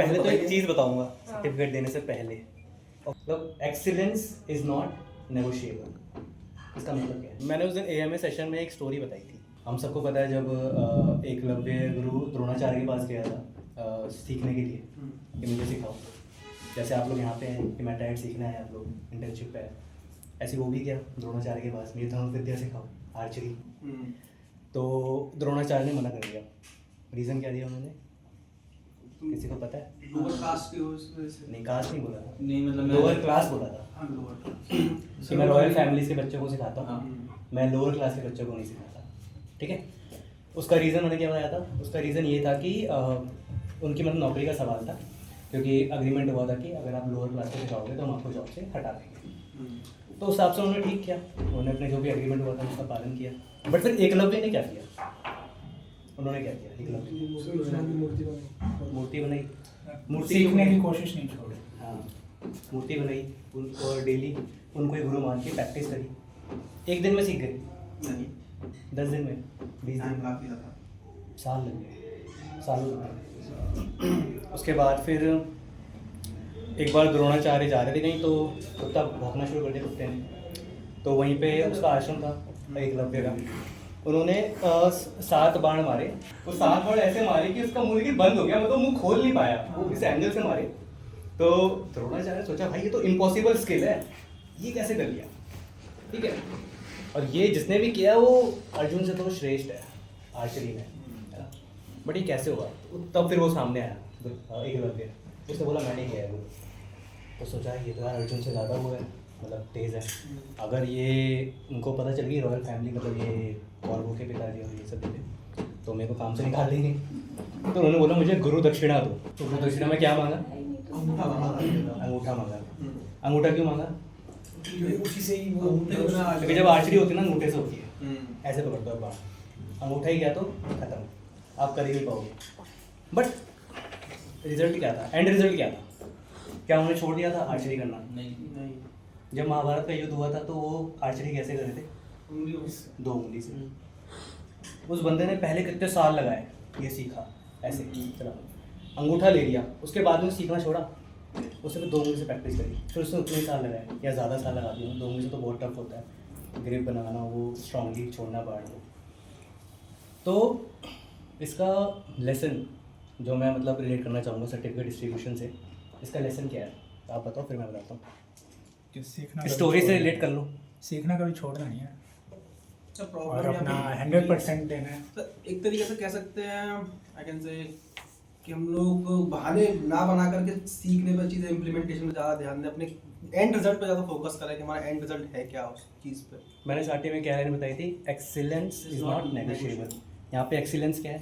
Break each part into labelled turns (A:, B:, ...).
A: पहले तो एक चीज़ बताऊंगा सर्टिफिकेट देने से पहले, मतलब एक्सीलेंस इज नॉट नेगोशिएबल। इसका मतलब क्या है? मैंने उस दिन AMA सेशन में एक स्टोरी बताई थी। हम सबको पता है जब एकलव्य गुरु द्रोणाचार्य के पास गया था सीखने के लिए कि मुझे सिखाओ, जैसे आप लोग यहाँ पे हैं कि मैं डाइट सीखना है, आप लोग इंटर्नशिप पे है, ऐसे वो भी गया द्रोणाचार्य के पास, मेरी धनुष विद्या सिखाओ, आर्चरी। तो द्रोणाचार्य ने मना कर दिया। रीज़न क्या दिया उन्होंने, किसी को पता है?
B: लोअर कास्ट की वजह से।
A: नहीं, कास्ट नहीं बोला था,
B: नहीं मतलब
A: लोअर क्लास बोला था
B: हाँ लोअर
A: कि मैं रॉयल फैमिलीज के बच्चों को सिखाता हूँ,
B: हाँ।
A: मैं लोअर क्लास के बच्चों को नहीं सिखाता। ठीक है, उसका रीज़न मैंने क्या बताया था? उसका रीज़न ये था कि उनकी मतलब नौकरी का सवाल था, क्योंकि अग्रीमेंट हुआ था कि अगर आप लोअर क्लास को सिखाओगे तो हम आपको जॉब से हटा देंगे। तो उस हिसाब से उन्होंने ठीक किया, उन्होंने अपने जो भी एग्रीमेंट हुआ था उसका पालन किया। बट फिर एकलव्य ने क्या किया? उन्होंने क्या किया? एकलव्य मूर्ति बनाई, मूर्ति
C: सीखने की कोशिश नहीं छोड़ी।
A: हाँ, मूर्ति बनाई और डेली उनको ही गुरु मान के प्रैक्टिस करी। एक दिन में सीख गए?
B: नहीं
A: 10 दिन में, 20 दिन में,
B: काफी ज़्यादा
A: साल लग गए, सालों लग गए। उसके बाद फिर एक बार द्रोणाचार्य जा रहे थे कहीं, तो कुत्ता भौंकना शुरू कर दिया कुत्ते ने। तो वहीं पे उसका आश्रम था एकलव्य का, उन्होंने 7 बाण मारे। वो 7 बाण ऐसे मारे कि उसका मुंह देखिए बंद हो गया, मतलब मुंह खोल नहीं पाया, वो इस एंगल से मारे। तो द्रोणाचार्य ने सोचा भाई ये तो इम्पॉसिबल स्किल है, ये कैसे कर लिया? ठीक है, और ये जिसने भी किया वो अर्जुन से तो श्रेष्ठ है आर्चरी में, है ना? बट ये कैसे हुआ? तब फिर वो सामने आया एकलव्य, उसने बोला मैंने किया है वो। तो सोचा ये तो यार अर्जुन से ज़्यादा वो है, मतलब तेज़ है, अगर ये उनको पता चल गई रॉयल फैमिली, मतलब ये कौरवों के पिताजी और ये सब थे, तो मेरे को काम से निकाल देंगे। तो उन्होंने बोला मुझे गुरु दक्षिणा दो। तो गुरु दक्षिणा में क्या मांगा? अंगूठा मांगा। अंगूठा क्यों मांगा?
C: उसी से ही वो
A: क्योंकि जब आर्चरी होती है ना अंगूठे से होती है, ऐसे पकड़ते हो बाण, अंगूठा ही गया तो खत्म, आप कर ही नहीं पाओगे। बट रिजल्ट क्या था? एंड रिजल्ट क्या था? क्या उन्होंने छोड़ दिया था आर्चरी करना?
B: नहीं नहीं
A: जब महाभारत का युद्ध हुआ था तो वो आर्चरी कैसे कर रहे थे?
B: उंगलियों से।
A: 2 उंगली से। उस बंदे ने पहले कितने साल लगाए ये सीखा, ऐसे चला, अंगूठा ले लिया, उसके बाद में सीखना छोड़ा, उसने फिर 2 उंगली से प्रैक्टिस करी, फिर उसने उतने साल लगाए या ज़्यादा साल लगा दिए। 2 उंगली से तो बहुत टफ होता है, ग्रिप बनाना, वो स्ट्रांगली छोड़ना बाढ़ को। तो इसका लेसन जो मैं मतलब रिलेट करना चाहूँगा सर्टिफिकेट डिस्ट्रीब्यूशन से, इसका लेसन क्या है आप बताओ, फिर मैं बताता हूँ।
C: कि सीखना
A: स्टोरी से रिलेट कर लो।
C: सीखना कभी छोड़ना नहीं है
B: अच्छा
C: और
B: प्रॉब्लम
C: अपना 100% देना है।
B: तो एक तरीके से कह सकते हैं आई कैन से कि हम लोग बहाने ना बना करके सीखने पर चीज़ें इम्प्लीमेंटेशन में ज़्यादा ध्यान दें, अपने एंड रिजल्ट पे ज़्यादा फोकस करें कि हमारा एंड रिजल्ट है क्या उस चीज़ पे।
A: मैंने स्टार्टिंग में क्या लाइन बताई थी? Excellence is not negotiable. यहाँ पे एक्सीलेंस क्या है?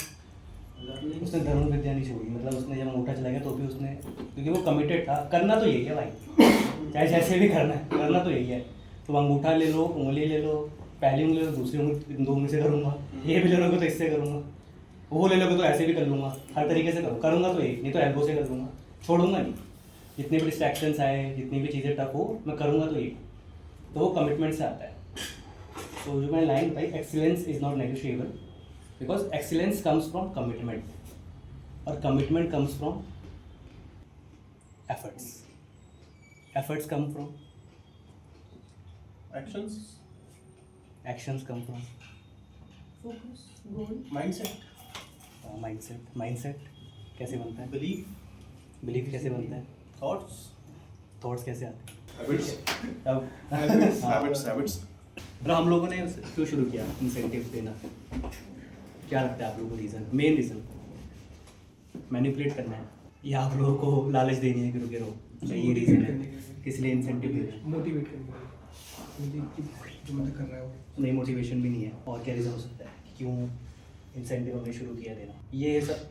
A: उसने धर्म विद्या नहीं छोड़ी, मतलब उसने जब अंगूठा चला गया तो भी उसने, क्योंकि वो कमिटेड था, करना तो यही है भाई, चाहे जैसे भी करना है, करना तो यही है। तो अंगूठा ले लो, उंगली ले लो, पहली उंगली ले लो, दूसरी उंगली 2 उंगली से करूँगा, ये भी ले लोगे तो इससे करूँगा, वो ले लोगे तो ऐसे भी कर लूँगा, हर तरीके से करूँगा तो यही, नहीं तो एल्बो से कर लूँगा, छोड़ूंगा नहीं। जितनी भी डिस्ट्रैक्शंस आए, जितनी भी चीज़ें टफ हो, मैं करूँगा तो यही। तो वो कमिटमेंट से आता है। तो जो मैंने लाइन बताई, excellence is not negotiable, because excellence comes from commitment, और commitment comes from efforts, efforts come from
B: actions,
A: actions come from
D: focus, goal,
B: mindset,
A: mindset. Mindset कैसे बनता है?
B: बिलीफ,
A: बिलीफ कैसे बनता है?
B: थॉट्स,
A: थॉट्स कैसे आते हैं?
E: हैबिट्स
A: अब
E: हैबिट्स
A: और हम लोगों ने क्यों शुरू किया इंसेंटिव देना? क्या लगता है आप लोगों को रीज़न, मेन रीज़न? मैनिपुलेट करना है या आप लोगों को लालच देनी है कि रुके रहो? ये रीज़न है किस लिए इंसेंटिव दे रहे हैं?
C: मोटिवेट करना जो मैं कर रहा हूँ।
A: नई मोटिवेशन भी नहीं है, और क्या रीज़न हो सकता है क्यों इंसेंटिव हमने शुरू किया देना? ये सब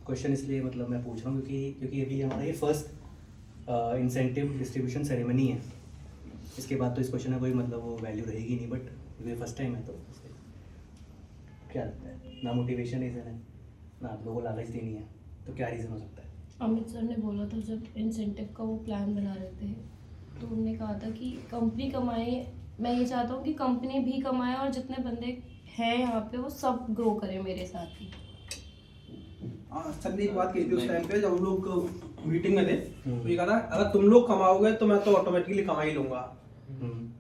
A: क्वेश्चन इसलिए मतलब मैं पूछ रहा हूँ क्योंकि अभी हमारा ये फर्स्ट इंसेंटिव डिस्ट्रीब्यूशन सेरेमनी है। इसके बाद तो इस क्वेश्चन में कोई मतलब वो वैल्यू रहेगी नहीं, बट ये फर्स्ट टाइम है तो इसलिए क्या लगता है? ना मोटिवेशन रीज़न है, ना आप लोगों को लालच देनी है, तो क्या रीज़न हो सकता है?
D: अमित सर ने बोला था जब इंसेंटिव का वो प्लान बना रहे थे, तो उन्होंने कहा था कि कंपनी कमाए, मैं ये चाहता हूँ कि कंपनी भी कमाए और जितने बंदे हैं यहाँ पे वो सब ग्रो करें मेरे साथ ही।
B: हाँ सर ने एक बात कही थी उस टाइम पे जब हम लोग मीटिंग में थे, तो ये कहा था अगर तुम लोग कमाओगे तो मैं तो ऑटोमेटिकली कमा ही लूंगा।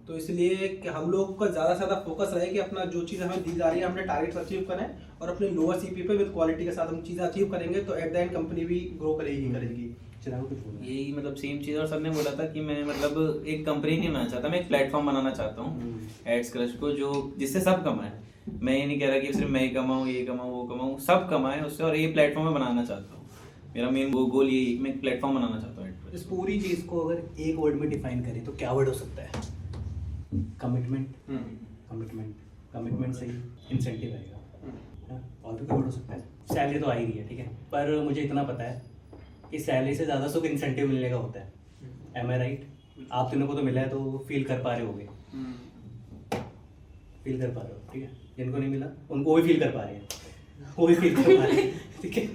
B: तो इसलिए कि हम लोग का ज़्यादा से ज़्यादा फोकस रहे कि अपना जो चीज़ हमें दी जा रही है हमने टारगेट्स अचीव करें और अपने लोअर सीपी पे विद क्वालिटी के साथ हम चीज़ें अचीव करेंगे तो एट द एंड कंपनी भी ग्रो करेगी ही करेगी।
A: चिराग कुछ बोला?
F: यही मतलब सेम चीज़। और सर ने बोला था कि मैं मतलब एक कंपनी नहीं बनाना चाहता, मैं एक प्लेटफॉर्म बनाना चाहता हूँ एड्स क्रश को, जो जिससे सब कमाए। मैं ये नहीं कह रहा कि सिर्फ मैं ही कमाऊँ, ये कमाऊँ, वो कमाऊँ, सब कमाए उससे। और ये प्लेटफॉर्म मैं बनाना चाहता हूँ, मेरा मेन गोल यही है, मैं एक प्लेटफॉर्म बनाना चाहता हूँ।
A: इस पूरी चीज़ को अगर एक वर्ड में डिफाइन करें तो क्या वर्ड हो सकता है? कमिटमेंट। कमिटमेंट, कमिटमेंट से ही इंसेंटिव आएगा। हाँ, और भी कोई वर्ड हो सकता है? सैलरी तो आ ही रही है, ठीक है, पर मुझे इतना पता है कि सैलरी से ज़्यादा सुख इंसेंटिव मिलने का होता है। एम आई राइट? आप तीनों को तो मिला है तो फील कर पा रहे होगे, फील कर पा रहे हो, ठीक है। जिनको नहीं मिला उनको भी फील कर पा रहे हैं, वो भी फील कर पा रहे हैं, ठीक है।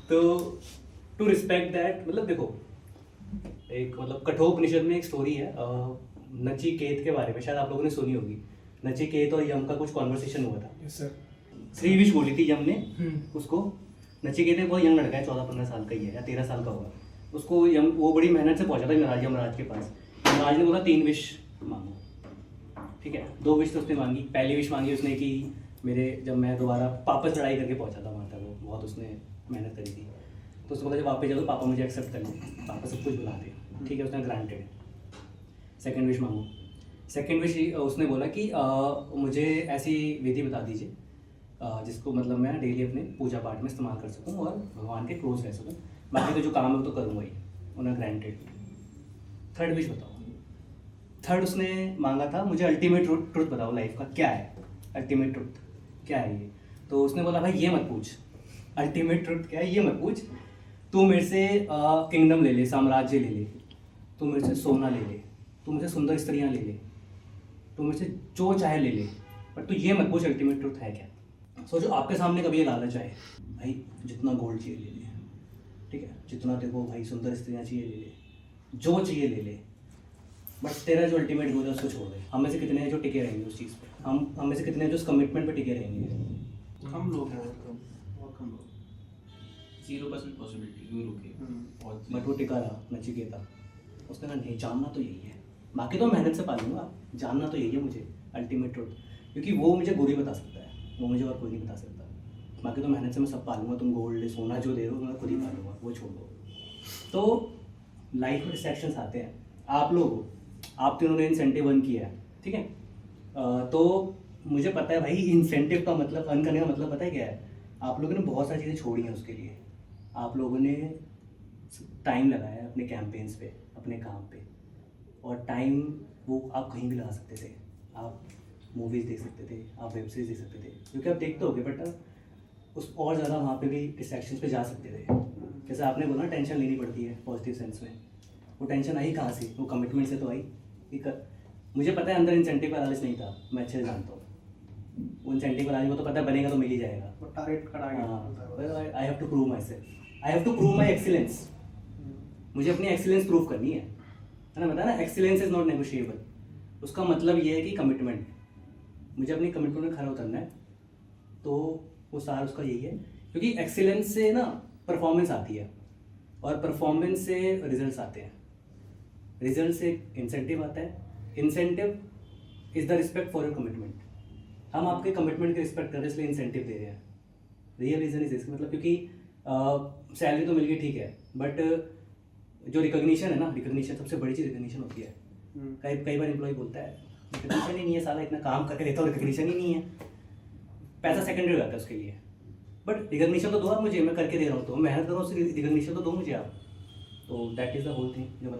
A: तो टू रिस्पेक्ट दैट, मतलब देखो एक मतलब कठोपनिषद में एक स्टोरी है नचिकेत के बारे में, शायद आप लोगों ने सुनी होगी। नचिकेत और यम का कुछ कॉन्वर्सेशन हुआ था।
C: Yes sir.
A: श्री विश बोली थी यम ने उसको। नचिकेत एक बहुत यंग लड़का है, 14-15 साल का ही है या 13 साल का होगा। उसको यम वो बड़ी मेहनत से पहुंचा था यमराज के पास। यमराज ने बोला 3 विश मांगो, ठीक है। 2 विश तो उसने मांगी। पहली विश मांगी उसने कि मेरे जब मैं दोबारा वापस लड़ाई करके पहुंचा था वहाँ तक, वो बहुत उसने मेहनत करी थी, तो उसने बोला जब वापस जाओ पापा मुझे एक्सेप्ट कर लें, पापा सब कुछ बुला दे, ठीक है। उसने ग्रांटेड। सेकंड विश मांगो। सेकंड विश उसने बोला कि मुझे ऐसी विधि बता दीजिए जिसको मतलब मैं डेली अपने पूजा पाठ में इस्तेमाल कर सकूं और भगवान के क्लोज रह सकूं, बाकी तो जो काम है वो तो करूँगा ही। उन्हें ग्रांटेड। थर्ड विश बताओ। थर्ड उसने मांगा था मुझे अल्टीमेट ट्रुथ बताओ लाइफ का क्या है, अल्टीमेट ट्रुथ क्या है ये। तो उसने बोला भाई ये मत पूछ, अल्टीमेट ट्रुथ क्या है ये मत पूछ, तू मेरे से किंगडम ले ले, साम्राज्य ले ले, तू मेरे से सोना ले ले, तू मुझे सुंदर स्त्रियाँ ले ले, तू मेरे से जो चाहे ले ले, पर तू ये मत पूछ अल्टीमेट ट्रुथ है क्या। सोचो आपके सामने कभी ये लालच आए, भाई जितना गोल्ड चाहिए ले ले, ठीक है, जितना तेरे को भाई सुंदर स्त्रियाँ चाहिए ले ले, जो चाहिए ले ले, बट तेरा जो अल्टीमेट गोल है उसको छोड़ दे। हम में से कितने हैं जो टिके रहेंगे उस चीज़ पे? हम में से कितने हैं जो उस कमिटमेंट पे टिके रहेंगे?
B: कम लोग हैं, बहुत कम लोग।
F: 0% पॉसिबिलिटी क्यों रुके।
A: बट वो टिका रहा नचिकेता। उसने कहा नहीं, जानना तो यही है, बाकी तो मेहनत से पालूंगा, जानना तो यही है मुझे अल्टीमेट ट्रुथ, क्योंकि वो मुझे गुरु बता सकता है, वो मुझे और कोई नहीं बता सकता। बाकी तो मेहनत से मैं सब पालूंगा, तुम गोल्ड सोना जो दे रहे हो मैं खुद ही पालूंगा, वो छोड़ दो। तो लाइफ में डिस्ट्रैक्शंस आते हैं। आप लोग आप तीनों ने इंसेंटिव अर्न किया है, ठीक है। तो मुझे पता है भाई इंसेंटिव का मतलब, अर्न करने का मतलब पता है क्या है। आप लोगों ने बहुत सारी चीज़ें छोड़ी हैं उसके लिए। आप लोगों ने टाइम लगाया है अपने कैंपेन्स पे, अपने काम पे, और टाइम वो आप कहीं भी लगा सकते थे। आप मूवीज़ देख सकते थे, आप वेब सीरीज देख सकते थे, क्योंकि आप देखते होगे, बट उस और ज़्यादा वहाँ पे भी डिस्ट्रैक्शंस पे जा सकते थे। जैसे आपने बोला टेंशन लेनी पड़ती है पॉजिटिव सेंस में, वो टेंशन आई कहाँ से? वो कमिटमेंट से तो आई। मुझे पता है अंदर इंसेंटिव का लालच नहीं था, मैं अच्छे से जानता हूँ। वो इंसेंटिव का लालच वो तो पता है बनेगा तो मिल ही जाएगा।
B: वो टारगेट का target.
A: I have to prove myself, I have to prove my excellence. मुझे अपनी एक्सीलेंस प्रूव करनी है ना, बताया ना, एक्सीलेंस इज नॉट नेगोशिएबल। उसका मतलब ये है कि कमिटमेंट, मुझे अपनी कमिटमेंट में खरा उतरना है। तो वो सार उसका यही है, क्योंकि एक्सीलेंस से ना परफॉर्मेंस आती है, और परफॉर्मेंस से रिजल्ट्स आते हैं, रिजल्ट से इंसेंटिव आता है। Incentive is the respect for your commitment. हम आपके कमिटमेंट की रिस्पेक्ट कर रहे हैं इसलिए इंसेंटिव दे रहे हैं। रियल रीज़न इज इसका मतलब, क्योंकि सैलरी तो मिल गई ठीक है, बट जो रिकॉग्निशन है ना, रिकॉग्निशन सबसे बड़ी चीज़ रिकॉग्निशन होती है। कई बार एम्प्लॉय बोलता है रिकॉग्निशन ही नहीं है, साला इतना काम करके देता हूँ रिकॉग्निशन ही नहीं है। पैसा सेकेंडरी हो जाता है उसके लिए, बट रिकॉग्निशन तो दो आप मुझे, मैं करके दे रहा हूँ तो मेहनत कर रहा हूँ, उससे रिकॉग्निशन तो दो मुझे आप। तो that is the whole thing जो